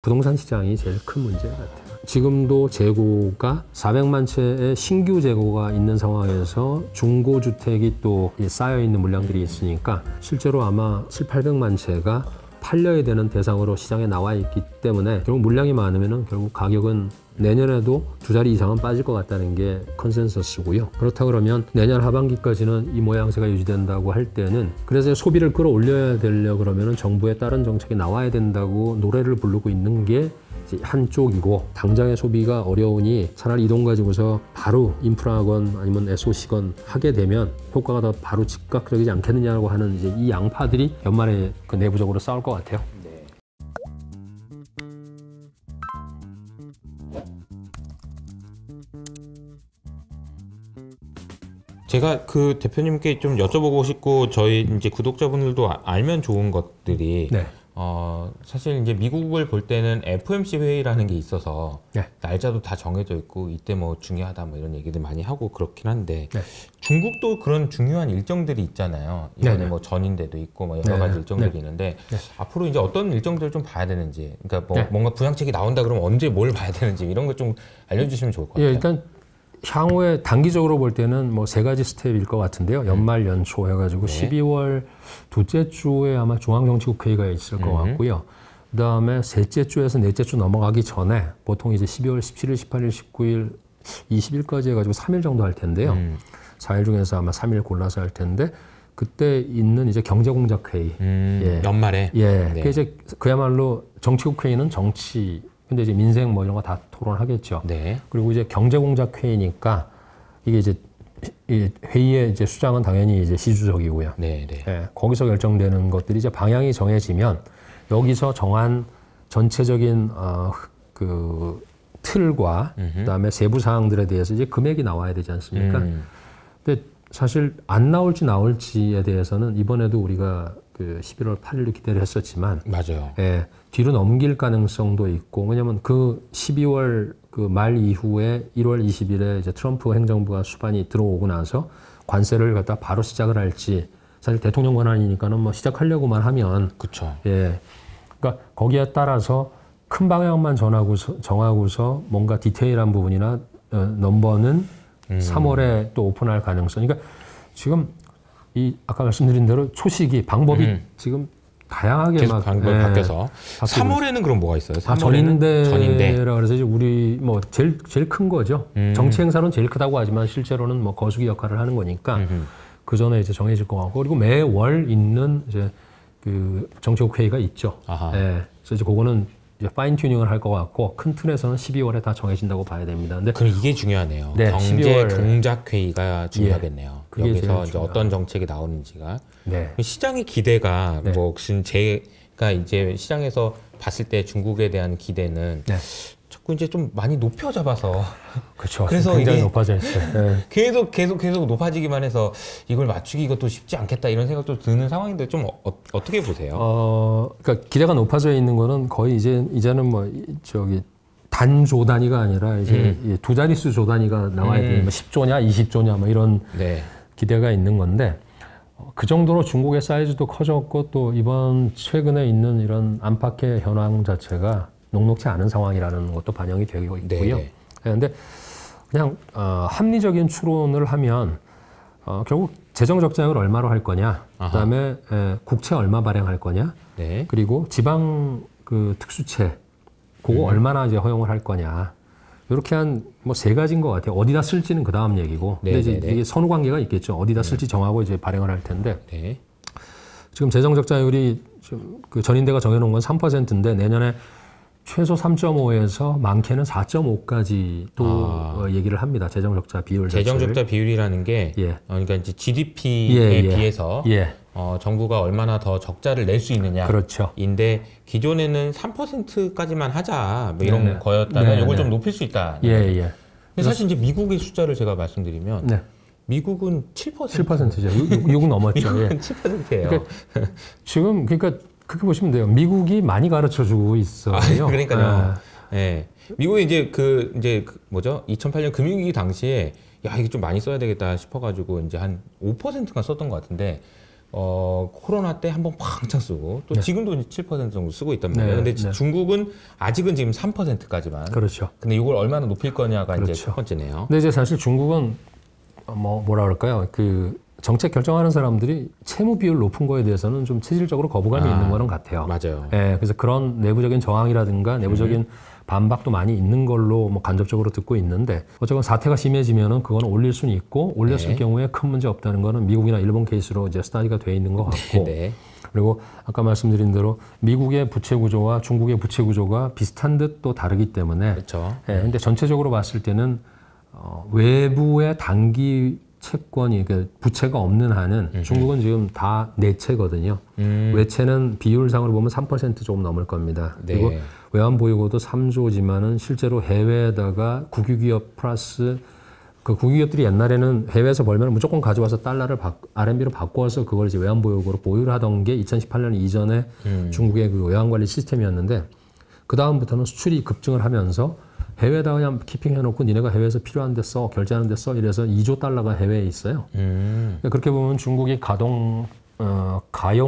부동산 시장이 제일 큰 문제 같아요. 지금도 재고가 400만 채의 신규 재고가 있는 상황에서 중고주택이 또 쌓여있는 물량들이 있으니까 실제로 아마 700~800만 채가 팔려야 되는 대상으로 시장에 나와 있기 때문에 결국 물량이 많으면 결국 가격은 내년에도 2자리 이상은 빠질 것 같다는 게 컨센서스고요. 그렇다 그러면 내년 하반기까지는 이 모양새가 유지된다고 할 때는 그래서 소비를 끌어올려야 되려고 그러면 정부의 다른 정책이 나와야 된다고 노래를 부르고 있는 게 한쪽이고 당장의 소비가 어려우니 차라리 이 돈 가지고서 바로 인프라건 아니면 SOC건 하게 되면 효과가 더 바로 즉각적이지 않겠느냐고 하는 이제 이 양파들이 연말에 그 내부적으로 싸울 것 같아요. 네. 제가 그 대표님께 좀 여쭤보고 싶고 저희 이제 구독자분들도 알면 좋은 것들이 네. 사실 이제 미국을 볼 때는 FOMC 회의라는 게 있어서 네. 날짜도 다 정해져 있고 이때 뭐 중요하다 뭐 이런 얘기들 많이 하고 그렇긴 한데 네. 중국도 그런 중요한 일정들이 있잖아요. 이번에 네네. 뭐 전인대도 있고 뭐 여러 가지 일정들이 있는데 앞으로 이제 어떤 일정들을 좀 봐야 되는지, 그러니까 뭐 뭔가 부양책이 나온다 그러면 언제 뭘 봐야 되는지 이런 거 좀 알려주시면 좋을 것 같아요. 일단 향후에 단기적으로 볼 때는 뭐 3가지 스텝일 것 같은데요. 연말 연초 해가지고 12월 둘째 주에 아마 중앙정치국회의가 있을 것 같고요. 그다음에 셋째 주에서 넷째 주 넘어가기 전에 보통 이제 12월 17일, 18일, 19일, 20일까지 해가지고 3일 정도 할 텐데요. 4일 중에서 아마 3일 골라서 할 텐데 그때 있는 이제 경제공작회의. 연말에. 네. 이제 그야말로 정치국회의는 정치. 근데 이제 민생 뭐 이런 거 다 토론하겠죠. 네. 그리고 이제 경제공작회의니까 이게 이제 이 회의의 이제 수장은 당연히 이제 시주석이고요. 네, 네. 거기서 결정되는 것들이 이제 방향이 정해지면 여기서 정한 전체적인 그 틀과 그다음에 세부 사항들에 대해서 이제 금액이 나와야 되지 않습니까? 근데 사실 안 나올지 나올지에 대해서는 이번에도 우리가 그 11월 8일로 기대를 했었지만 맞아요. 뒤로 넘길 가능성도 있고, 왜냐면 그 12월 그 말 이후에 1월 20일에 이제 트럼프 행정부가 수반이 들어오고 나서 관세를 갖다 바로 시작을 할지, 사실 대통령 권한이니까는 뭐 시작하려고만 하면. 그렇죠. 그러니까 거기에 따라서 큰 방향만 정하고서 뭔가 디테일한 부분이나 넘버는 3월에 또 오픈할 가능성. 그러니까 지금 이 아까 말씀드린 대로 초시기 방법이 지금 다양하게 계속 막 방법이 바뀌어서 3월에는 그럼 뭐가 있어요? 3월에는 전인대라 그래서 이제 우리 뭐 제일 큰 거죠. 정치 행사는 제일 크다고 하지만 실제로는 뭐 거수기 역할을 하는 거니까 그 전에 이제 정해질 것 같고, 그리고 매월 있는 이제 그 정치국 회의가 있죠. 그래서 이제 그거는 이제 파인 튜닝을 할 것 같고 큰 틀에서는 12월에 다 정해진다고 봐야 됩니다. 근데 그럼 이게 중요하네요. 네, 경제 12월 공작 회의가 중요하겠네요. 여기서 이제 중요하다. 어떤 정책이 나오는지가. 네. 시장의 기대가 뭐 제가 이제 시장에서 봤을 때 중국에 대한 기대는 자꾸 이제 좀 많이 높여 잡아서 그렇죠. 그래서 굉장히 이게 높아져 있어요. 계속 높아지기만 해서 이걸 맞추기 이것도 쉽지 않겠다 이런 생각도 드는 상황인데 좀 어떻게 보세요? 그러니까 기대가 높아져 있는 거는 거의 이제는 뭐 저기 단조 단위가 아니라 이제 2자릿수 조 단위가 나와야 되는 뭐 10조냐 20조냐 뭐 이런 기대가 있는 건데, 그 정도로 중국의 사이즈도 커졌고 또 이번 최근에 있는 이런 안팎의 현황 자체가 녹록지 않은 상황이라는 것도 반영이 되고 있고요. 그런데 그냥 합리적인 추론을 하면 결국 재정 적자율 얼마로 할 거냐, 그다음에 국채 얼마 발행할 거냐, 그리고 지방 그 특수채 그거 얼마나 이제 허용을 할 거냐, 이렇게 한 뭐 3가지인 것 같아요. 어디다 쓸지는 그 다음 얘기고, 근데 이제 이게 선후 관계가 있겠죠. 어디다 쓸지 정하고 이제 발행을 할 텐데 지금 재정 적자율이 좀 그 전인대가 정해놓은 건 3%인데 내년에 최소 3.5에서 많게는 4.5까지 또 얘기를 합니다. 재정적자 비율 자체를. 재정적자 비율이라는 게 그러니까 이제 GDP에 비해서 정부가 얼마나 더 적자를 낼 수 있느냐. 그렇죠. 인데 기존에는 3%까지만 하자 뭐 이런 거였다면 이걸 좀 높일 수 있다. 근데 사실 이제 미국의 숫자를 제가 말씀드리면 미국은 7%. 7%죠. 6 넘었죠. 미국은 7%예요. 그러니까 지금 그렇게 보시면 돼요. 미국이 많이 가르쳐주고 있어요. 그러니까요. 미국이 이제 뭐죠? 2008년 금융위기 당시에 야 이게 좀 많이 써야 되겠다 싶어가지고 이제 한 5%가 썼던 것 같은데 코로나 때 한번 팡창 쓰고 또 지금도 7% 정도 쓰고 있단 말이에요. 근데 중국은 아직은 지금 3%까지만. 그렇죠. 근데 이걸 얼마나 높일 거냐가 그렇죠. 이제 첫 번째네요. 근데 이제 사실 중국은 뭐라 그럴까요? 그 정책 결정하는 사람들이 채무 비율 높은 거에 대해서는 좀 체질적으로 거부감이 있는 거는 같아요. 맞아요. 예, 그래서 그런 내부적인 저항이라든가 내부적인 반박도 많이 있는 걸로 뭐 간접적으로 듣고 있는데 어쨌건 사태가 심해지면은 그거는 올릴 수는 있고 올렸을 경우에 큰 문제 없다는 거는 미국이나 일본 케이스로 이제 스타디가 돼 있는 것 같고 그리고 아까 말씀드린 대로 미국의 부채 구조와 중국의 부채 구조가 비슷한 듯 또 다르기 때문에 그렇죠. 예, 근데 전체적으로 봤을 때는 외부의 단기 채권이 그 부채가 없는 한은 중국은 지금 다 내채거든요. 외채는 비율상으로 보면 3% 조금 넘을 겁니다. 그리고 외환 보유고도 3조지만은 실제로 해외에다가 국유기업 플러스 그 국유기업들이 옛날에는 해외에서 벌면 무조건 가져와서 달러를 RMB로 바꿔서 그걸 이제 외환 보유고로 보유를 하던 게 2018년 이전에 중국의 그 외환 관리 시스템이었는데 그 다음부터는 수출이 급증을 하면서 해외에다 그냥 키핑해놓고 니네가 해외에서 필요한 데 써, 결제하는 데 써 이래서 2조 달러가 해외에 있어요. 그렇게 보면 중국이 가용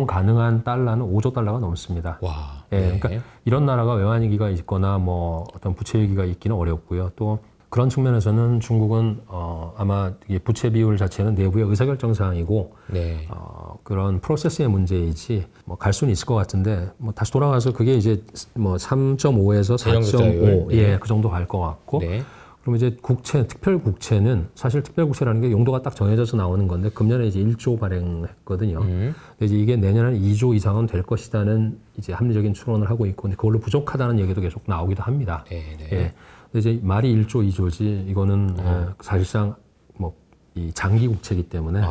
가능한 달러는 5조 달러가 넘습니다. 와, 예, 그러니까 이런 나라가 외환위기가 있거나 뭐 어떤 부채위기가 있기는 어렵고요. 또 그런 측면에서는 중국은 아마 부채 비율 자체는 내부의 의사결정 사항이고 그런 프로세스의 문제이지 뭐 갈 수는 있을 것 같은데 뭐 다시 돌아가서 그게 이제 뭐 3.5에서 4.5 예, 그 정도 갈 것 같고 그럼 이제 국채, 특별 국채는 사실 특별 국채라는 게 용도가 딱 정해져서 나오는 건데 금년에 이제 1조 발행했거든요. 근데 이제 이게 내년에는 2조 이상은 될 것이다는 이제 합리적인 추론을 하고 있고 근데 그걸로 부족하다는 얘기도 계속 나오기도 합니다. 예. 근데 이제 말이 1조, 2조지 이거는 사실상 뭐 이 장기 국채이기 때문에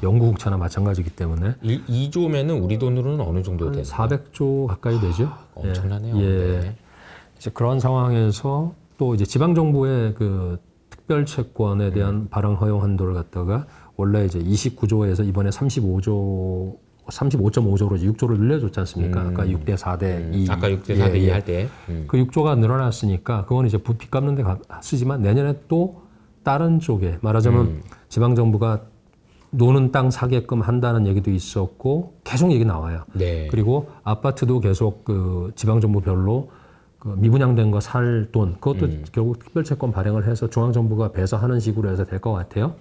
영구 국채나 마찬가지이기 때문에 2조면은 우리 돈으로는 어느 정도 되나요? 400조 가까이 되죠. 엄청나네요. 예. 이제 그런 상황에서 또 이제 지방 정부의 그 특별 채권에 대한 발행 허용 한도를 갖다가 원래 이제 29조에서 이번에 35.5조로 6조를 늘려줬지 않습니까? 아까 6대 4대 2. 아까 6대 4대 2 할 때. 그 6조가 늘어났으니까 그건 이제 빚 갚는 데 쓰지만 내년에 또 다른 쪽에 말하자면 지방정부가 노는 땅 사게끔 한다는 얘기도 있었고 계속 얘기 나와요. 그리고 아파트도 계속 그 지방정부별로 그 미분양된 거 살 돈 그것도 결국 특별채권 발행을 해서 중앙정부가 배서하는 식으로 해서 될 것 같아요.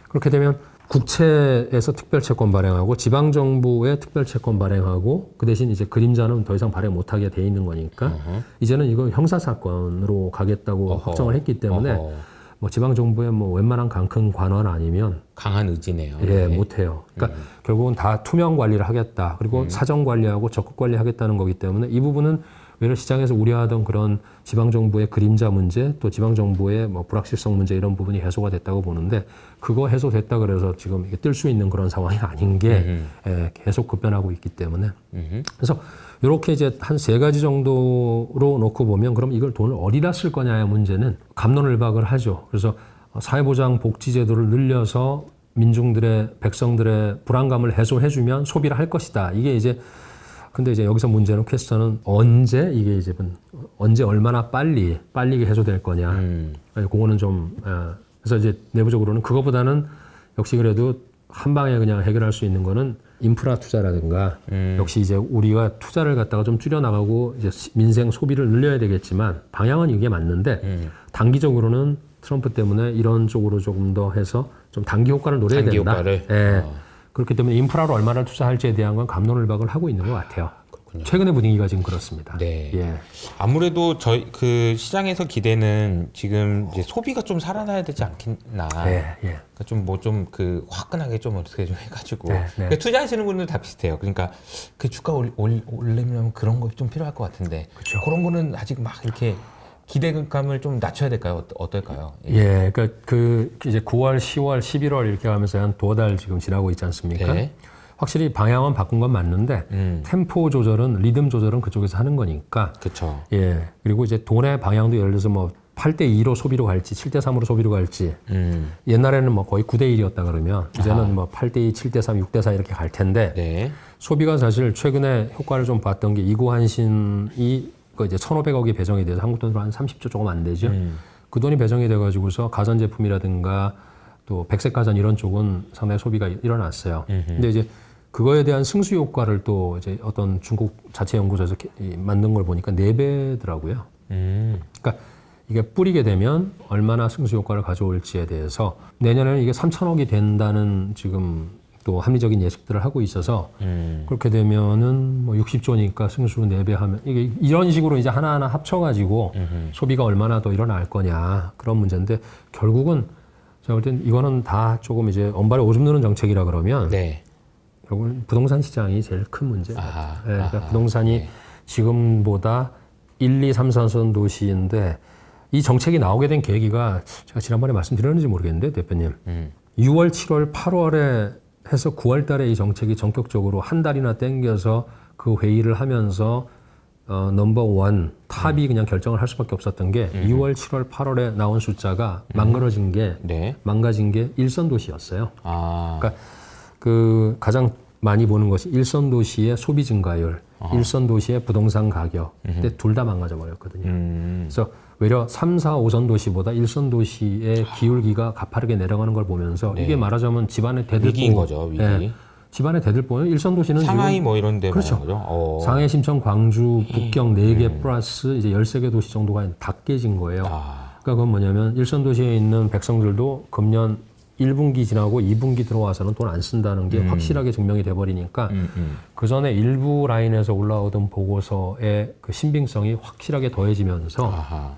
그렇게 되면 국채에서 특별채권 발행하고 지방정부의 특별채권 발행하고 그 대신 이제 그림자는 더 이상 발행 못하게 돼 있는 거니까 이제는 이거 형사사건으로 가겠다고 확정을 했기 때문에 뭐 지방정부의 뭐 웬만한 큰 관원 아니면 강한 의지네요. 예, 못해요. 그러니까 결국은 다 투명 관리를 하겠다. 그리고 사정 관리하고 적극 관리하겠다는 거기 때문에 이 부분은 외래 시장에서 우려하던 그런 지방정부의 그림자 문제 또 지방정부의 뭐 불확실성 문제 이런 부분이 해소가 됐다고 보는데 그거 해소됐다 그래서 지금 이게 뜰 수 있는 그런 상황이 아닌 게 계속 급변하고 있기 때문에 그래서 이렇게 이제 한 3가지 정도로 놓고 보면 그럼 이걸 돈을 어디다 쓸 거냐의 문제는 갑론을박을 하죠. 그래서 사회보장 복지제도를 늘려서 민중들의 백성들의 불안감을 해소해주면 소비를 할 것이다. 이게 이제 근데 이제 여기서 문제는 퀘스천은 언제 이게 이제 언제 얼마나 빨리 해소될 거냐. 그거는 좀 그래서 이제 내부적으로는 그거보다는 역시 그래도 한 방에 그냥 해결할 수 있는 거는 인프라 투자라든가 역시 이제 우리가 투자를 갖다가 좀 줄여나가고 이제 민생 소비를 늘려야 되겠지만 방향은 이게 맞는데 단기적으로는 트럼프 때문에 이런 쪽으로 조금 더 해서 좀 단기 효과를 노려야 된다. 그렇기 때문에 인프라로 얼마나 투자할지에 대한 건 갑론을박을 하고 있는 것 같아요. 그렇군요. 최근의 분위기가 지금 그렇습니다. 아무래도 저희 그 시장에서 기대는 지금 이제 소비가 좀 살아나야 되지 않겠나. 그러니까 좀 뭐 좀 그 화끈하게 좀 어떻게 좀 해가지고 그러니까 투자하시는 분들 다 비슷해요. 그러니까 그 주가 올리려면 그런 거 좀 필요할 것 같은데 그런 거는 아직 막 이렇게 기대감을 좀 낮춰야 될까요? 어떨까요? 그러니까 그 이제 9월, 10월, 11월 이렇게 하면서 한 2달 지금 지나고 있지 않습니까? 확실히 방향은 바꾼 건 맞는데 템포 조절은 리듬 조절은 그쪽에서 하는 거니까. 그렇죠. 그리고 이제 돈의 방향도 예를 들어서 뭐 8대2로 소비로 갈지 7대3으로 소비로 갈지 옛날에는 뭐 거의 9대1이었다 그러면 이제는 뭐 8대2, 7대3, 6대4 이렇게 갈 텐데 소비가 사실 최근에 효과를 좀 봤던 게 이구한신이 그 이제 1,500억이 배정이 돼서 한국 돈으로 한 30조 조금 안 되죠. 그 돈이 배정이 돼가지고서 가전제품이라든가 또 백색 가전 이런 쪽은 상당히 소비가 일어났어요. 근데 이제 그거에 대한 승수 효과를 또 이제 어떤 중국 자체 연구소에서 만든 걸 보니까 4배더라고요. 그러니까 이게 뿌리게 되면 얼마나 승수 효과를 가져올지에 대해서 내년에는 이게 3,000억이 된다는 지금 또 합리적인 예측들을 하고 있어서 그렇게 되면은 뭐 60조니까 승수 4배 하면 이게 이런 식으로 이제 하나하나 합쳐가지고 소비가 얼마나 더 일어날 거냐 그런 문제인데 결국은 제가 볼 땐 이거는 다 조금 이제 언발에 오줌 누는 정책이라 그러면 네. 결국은 부동산 시장이 제일 큰 문제예요. 그러니까 부동산이 지금보다 1, 2, 3, 4선 도시인데 이 정책이 나오게 된 계기가 제가 지난번에 말씀드렸는지 모르겠는데 대표님 6월, 7월, 8월에 해서 9월 달에 이 정책이 전격적으로 한 달이나 땡겨서 그 회의를 하면서 넘버1 탑이 그냥 결정을 할 수밖에 없었던 게 6월, 7월, 8월에 나온 숫자가 망가진 게 일선 도시였어요. 그러니까 그 가장 많이 보는 것이 일선 도시의 소비 증가율, 일선 도시의 부동산 가격. 근데 둘 다 망가져 버렸거든요. 그래서 외려 3, 4, 5선 도시보다 일선 도시의 기울기가 가파르게 내려가는 걸 보면서 이게 말하자면 집안의 대들보 위기인 거죠, 위기. 네, 집안의 대들보는 일선 도시는 상하이 지금, 뭐 이런 데 그렇죠. 거죠. 상해, 심천, 광주, 북경 4개 플러스 이제 13개 도시 정도가 다 깨진 거예요. 그러니까 그건 뭐냐면 일선 도시에 있는 백성들도 금년 1분기 지나고 2분기 들어와서는 돈 안 쓴다는 게 확실하게 증명이 돼버리니까 그 전에 일부 라인에서 올라오던 보고서의 그 신빙성이 확실하게 더해지면서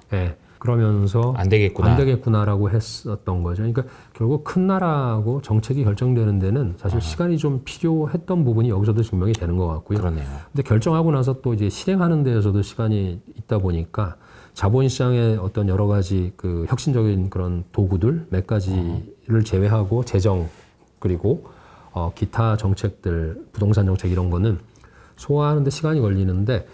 그러면서 안 되겠구나라고 했었던 거죠. 그러니까 결국 큰 나라하고 정책이 결정되는 데는 사실 시간이 좀 필요했던 부분이 여기서도 증명이 되는 것 같고요. 그러네요. 근데 결정하고 나서 또 이제 실행하는 데에서도 시간이 있다 보니까 자본시장의 어떤 여러 가지 그 혁신적인 그런 도구들 몇 가지를 제외하고 재정 그리고 기타 정책들, 부동산 정책 이런 거는 소화하는데 시간이 걸리는데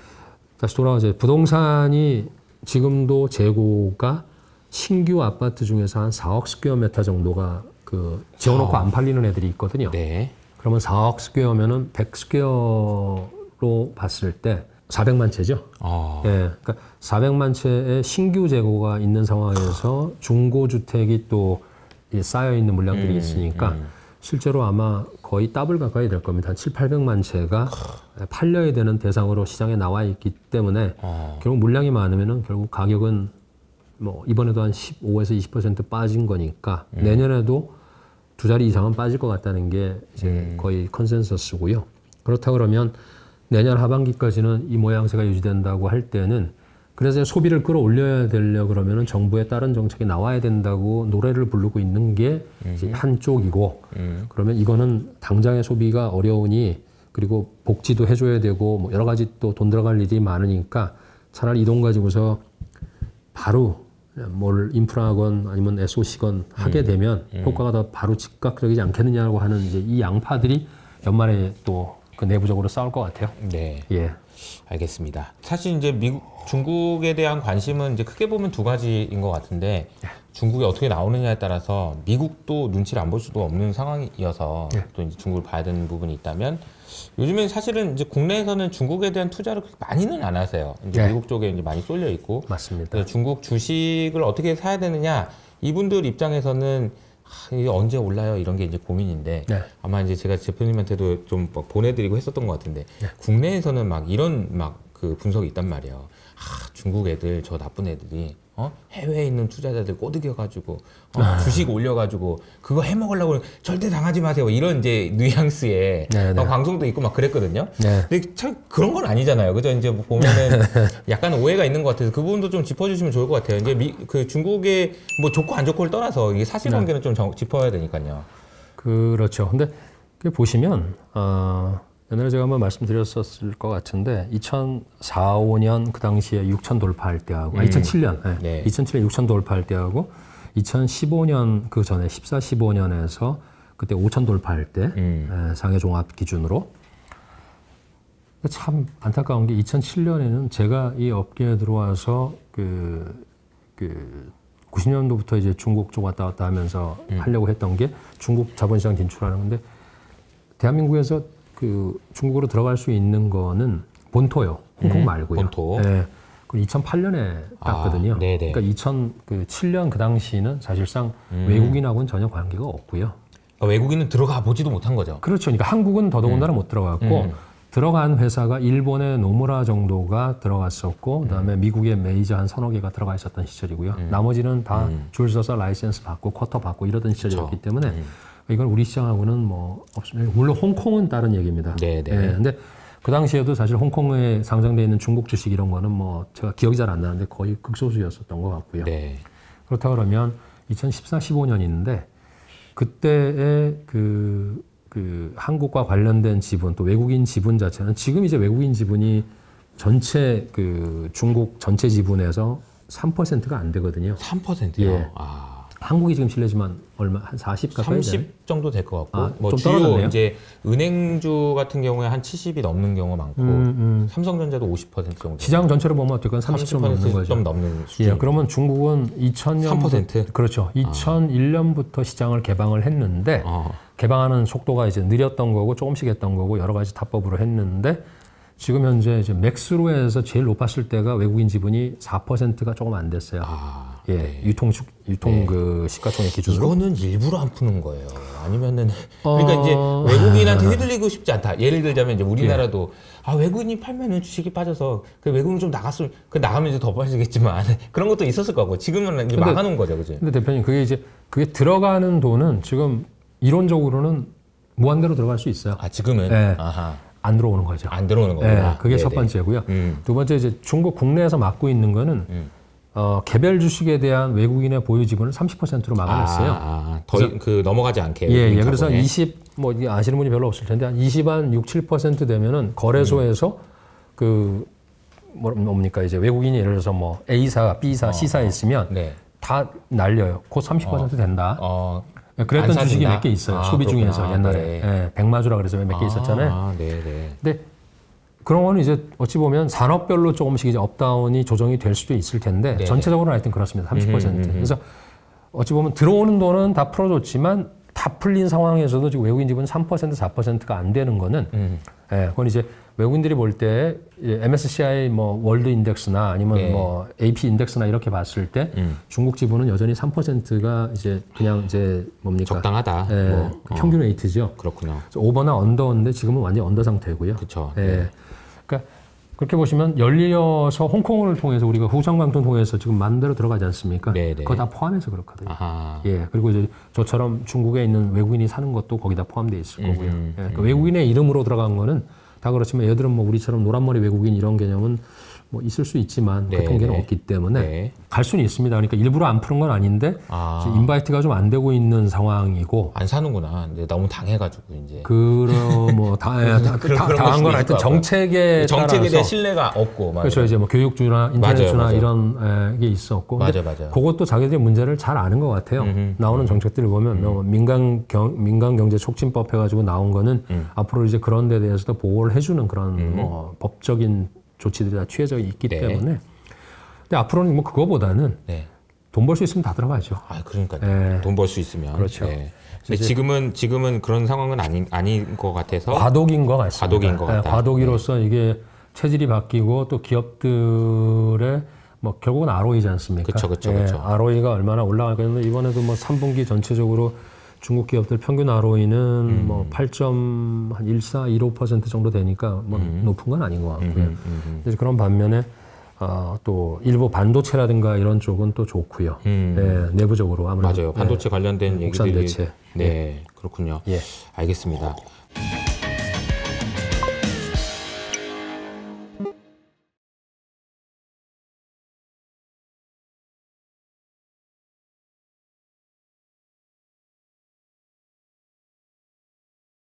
다시 돌아와서 부동산이 지금도 재고가 신규 아파트 중에서 한 4억 스퀘어미터 정도가 그 지어놓고 안 팔리는 애들이 있거든요. 네. 그러면 4억 스퀘어면은 100 스퀘어로 봤을 때 400만 채죠. 예, 그러니까 400만 채의 신규 재고가 있는 상황에서 중고주택이 또 쌓여 있는 물량들이 있으니까 실제로 아마 거의 더블 가까이 될 겁니다. 한 7, 800만 채가 팔려야 되는 대상으로 시장에 나와 있기 때문에 결국 물량이 많으면은 결국 가격은 뭐 이번에도 한 15에서 20% 빠진 거니까 내년에도 2자리 이상은 빠질 것 같다는 게 이제 거의 컨센서스고요. 그렇다 그러면 내년 하반기까지는 이 모양새가 유지된다고 할 때는 그래서 소비를 끌어올려야 되려 그러면은 정부의 다른 정책이 나와야 된다고 노래를 부르고 있는 게 이제 한쪽이고 그러면 이거는 당장의 소비가 어려우니 그리고 복지도 해줘야 되고 뭐 여러 가지 또 돈 들어갈 일이 많으니까 차라리 이 돈 가지고서 바로 뭘 인프라건 아니면 SOC건 하게 되면 효과가 더 바로 즉각적이지 않겠느냐고 하는 이제 이 양파들이 연말에 또 그 내부적으로 싸울 것 같아요. 네. 예. 알겠습니다. 사실 이제 중국에 대한 관심은 이제 크게 보면 두 가지인 것 같은데 중국이 어떻게 나오느냐에 따라서 미국도 눈치를 안 볼 수도 없는 상황이어서 또 이제 중국을 봐야 되는 부분이 있다면 요즘엔 사실은 이제 국내에서는 중국에 대한 투자를 그렇게 많이는 안 하세요. 이제 미국 쪽에 이제 많이 쏠려 있고. 맞습니다. 중국 주식을 어떻게 사야 되느냐 이분들 입장에서는 이게 언제 올라요? 이런 게 이제 고민인데 아마 이제 제가 대표님한테도 좀 보내드리고 했었던 것 같은데 국내에서는 막 이런 막 그 분석이 있단 말이에요. 중국 애들 저 나쁜 애들이 해외에 있는 투자자들 꼬드겨가지고 주식 올려가지고 그거 해먹으려고 절대 당하지 마세요. 이런 이제 뉘앙스의 방송도 있고 막 그랬거든요. 근데 참 그런 건 아니잖아요. 그죠? 이제 보면은 약간 오해가 있는 것 같아서 그 부분도 좀 짚어주시면 좋을 것 같아요. 이제 그 중국의 뭐 좋고 안 좋고를 떠나서 이게 사실관계는 좀 짚어야 되니까요. 그렇죠. 근데 보시면 옛날에 제가 한번 말씀드렸었을 것 같은데 2004, 5년 그 당시에 6천 돌파할 때하고 2007년 2007년 6천 돌파할 때하고 2015년 그 전에 14, 15년에서 그때 5천 돌파할 때 상해 종합 기준으로 참 안타까운 게 2007년에는 제가 이 업계에 들어와서 그 90년도부터 이제 중국 쪽 왔다 갔다 하면서 하려고 했던 게 중국 자본시장 진출하는 건데 대한민국에서 그 중국으로 들어갈 수 있는 거는 본토요. 홍콩 말고요. 본토. 네. 그 2008년에 땄거든요. 그러니까 2007년 그 당시는 사실상 외국인하고는 전혀 관계가 없고요. 외국인은 들어가 보지도 못한 거죠. 그렇죠. 그러니까 한국은 더더군다나 못 들어갔고 들어간 회사가 일본의 노무라 정도가 들어갔었고 그다음에 미국의 메이저 한 서너 개가 들어가 있었던 시절이고요. 나머지는 다 줄 서서 라이센스 받고 쿼터 받고 이러던 시절이었기 때문에 이건 우리 시장하고는 뭐 없습니다. 물론 홍콩은 다른 얘기입니다. 네. 근데 그 당시에도 사실 홍콩에 상장돼 있는 중국 주식 이런 거는 뭐 제가 기억이 잘 안 나는데 거의 극소수였었던 것 같고요. 네. 그렇다 그러면 2014, 15년인데 그때의 그 한국과 관련된 지분 또 외국인 지분 자체는 지금 이제 외국인 지분이 전체 그 중국 전체 지분에서 3%가 안 되거든요. 3%요? 예. 한국이 지금 실례지만 얼마 한 40 가까이 30 정도 될 것 같고 뭐 좀 주요 떨어졌네요. 이제 은행주 같은 경우에 한 70이 넘는 경우가 많고 삼성전자도 50% 정도. 시장 전체로 보면 어쨌건 30점 넘는 거죠. 좀 넘는 수준. 예, 그러면 중국은 2000년 3%? 그렇죠. 2001년부터 시장을 개방을 했는데 개방하는 속도가 이제 느렸던 거고 조금씩 했던 거고 여러 가지 타법으로 했는데 지금 현재 이제 맥스로 해서 제일 높았을 때가 외국인 지분이 4%가 조금 안 됐어요. 예, 네. 유통 그 시가총액 기준으로. 이거는 일부러 안 푸는 거예요. 아니면은 그러니까 이제 외국인한테 휘둘리고 싶지 않다. 예를 들자면 이제 우리나라도 외국인이 팔면은 주식이 빠져서 그 외국인 좀 나갔으면 그 나가면 이제 더 빠지겠지만 그런 것도 있었을 거고 지금은 이제 막아놓은 거죠, 그죠? 근데 대표님 그게 들어가는 돈은 지금 이론적으로는 무한대로 들어갈 수 있어요. 지금은 네. 안 들어오는 거죠. 안 들어오는 거구나. 네, 그게 첫 번째고요. 두 번째 이제 중국 국내에서 막고 있는 거는 개별 주식에 대한 외국인의 보유 지분을 30%로 막아놨어요. 더 넘어가지 않게. 예. 그래서 20 아시는 분이 별로 없을 텐데 한 20, 한 6, 7% 되면은 거래소에서 뭡니까 이제 외국인이 예를 들어서 뭐 A사, B사, C사 있으면 다 날려요. 곧 30% 된다. 그랬던 주식이 몇 개 있어요. 소비 중에서 옛날에. 예, 백마주라 그래서 몇 개 있었잖아요. 근데 그런 거는 이제 어찌 보면 산업별로 조금씩 이제 업다운이 조정이 될 수도 있을 텐데 전체적으로는 하여튼 그렇습니다. 30%. 그래서 어찌 보면 들어오는 돈은 다 풀어줬지만 다 풀린 상황에서도 지금 외국인 지분 3%, 4%가 안 되는 거는 그건 이제 외국인들이 볼 때 MSCI 뭐 월드 인덱스나 아니면 뭐 AP 인덱스나 이렇게 봤을 때 중국 지분은 여전히 3%가 이제 그냥 이제 뭡니까 적당하다. 평균 웨이트죠. 그렇군요. 오버나 언더인데 지금은 완전 언더 상태고요. 그렇죠. 그러니까 그렇게 보시면 열려서 홍콩을 통해서 우리가 후성강통 통해서 지금 만들어 들어가지 않습니까? 그거 다 포함해서 그렇거든요. 그리고 이제 저처럼 중국에 있는 외국인이 사는 것도 거기다 포함되어 있을 거고요. 그러니까 외국인의 이름으로 들어간 거는 다 그렇지만 얘들은 뭐 우리처럼 노란머리 외국인 이런 개념은 뭐 있을 수 있지만 그 통계는 없기 때문에 갈 수는 있습니다. 그러니까 일부러 안 푸는 건 아닌데 인바이트가 좀 안 되고 있는 상황이고 안 사는구나. 너무 당해가지고 이제 뭐 당한 건 하여튼 정책에 대한 신뢰가 없고 그렇죠. 이제 뭐 교육주나 인터넷주나 이런 게 있었고 맞아요. 그것도 자기들이 문제를 잘 아는 것 같아요. 나오는 정책들을 보면 민간 경제 촉진법 해가지고 나온 거는 앞으로 이제 그런 데 대해서도 보호를 해주는 그런 뭐 법적인 조치들이 다 취해져 있기 때문에. 근데 앞으로는 뭐 그거보다는 돈 벌 수 있으면 다 들어가죠. 그러니까요. 돈 벌 수 있으면. 그렇죠. 근데 지금은 그런 상황은 아닌 것 같아서. 과도기인 것 같습니다. 과도기인 것 같다. 과도기로서 이게 체질이 바뀌고 또 기업들의 뭐 결국은 ROE지 않습니까? 그렇죠. ROE가 얼마나 올라가겠는데 이번에도 뭐 3분기 전체적으로 중국 기업들 평균 ROE는 뭐 8.14, 15% 정도 되니까 뭐 높은 건 아닌 것 같고요. 그래서 그런 반면에 또 일부 반도체라든가 이런 쪽은 또 좋고요. 내부적으로 아무래도 맞아요. 반도체 관련된 얘기들이 대체. 그렇군요. 알겠습니다.